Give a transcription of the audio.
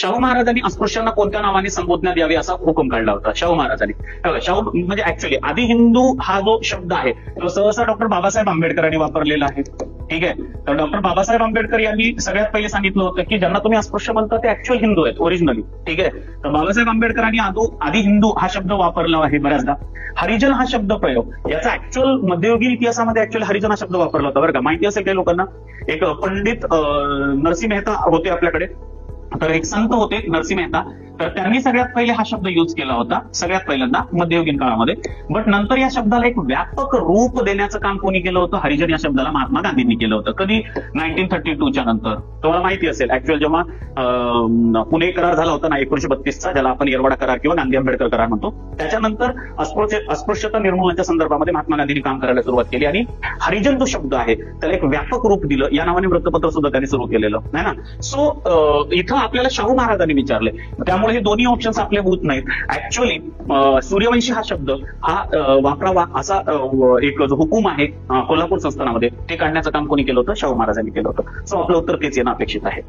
शाहू महाराजांनी अस्पृश्यांना कोणत्या नावाने संबोधण्यात यावी असा हुकूम काढला होता शाहू महाराजांनी. शाहू म्हणजे ऍक्च्युअली आधी हिंदू हा जो शब्द आहे तो सहसा डॉक्टर बाबासाहेब आंबेडकरांनी वापरलेला आहे. ठीक आहे. तर डॉक्टर बाबासाहेब आंबेडकर यांनी सगळ्यात पहिले सांगितलं होतं की ज्यांना तुम्ही अस्पृश्य म्हणता ते ऍक्च्युअल हिंदू आहेत ओरिजिनली. ठीक आहे. तर बाबासाहेब आंबेडकरांनी आधी हिंदू हा शब्द वापरला आहे बऱ्याचदा. हरिजन हा शब्द प्रयोग याचा ऍक्च्युअल मध्ययुगीन इतिहासामध्ये ऍक्च्युअली हरिजन हा शब्द वापरला होता बरं का. माहिती असेल काही लोकांना. एक पंडित नरसिंह मेहता होते आपल्याकडे. तर एक संत होते नरसिंह मेहता. तर त्यांनी सगळ्यात पहिले हा शब्द युज केला होता सगळ्यात पहिल्यांदा मध्ययुगीन काळामध्ये. बट नंतर या शब्दाला एक व्यापक रूप देण्याचं काम कोणी केलं होतं? हरिजन या शब्दाला महात्मा गांधींनी केलं होतं. कधी? 1932च्या नंतर. तुम्हाला माहिती असेल ऍक्च्युअल जेव्हा पुणे करार झाला होता ना 1932चा, ज्याला आपण येरवाडा करार किंवा गांधी आंबेडकर करार म्हणतो, त्याच्यानंतर अस्पृश्यता निर्मूलनाच्या संदर्भामध्ये महात्मा गांधींनी काम करायला सुरुवात केली आणि हरिजन जो शब्द आहे त्याला एक व्यापक रूप दिलं. या नावाने वृत्तपत्र सुद्धा त्यांनी सुरू केलेलं नाही ना. सो इथं आपल्याला शाहू महाराजांनी विचारले, त्यामुळे हे दोन्ही ऑप्शन्स आपले होत नाहीत. ऍक्च्युअली सूर्यवंशी हा शब्द हा वापरावा असा एक जो हुकूम आहे कोल्हापूर संस्थानामध्ये ते काढण्याचं काम कोणी केलं होतं? शाहू महाराजांनी केलं होतं. सो आपलं उत्तर तेच येणं अपेक्षित आहे.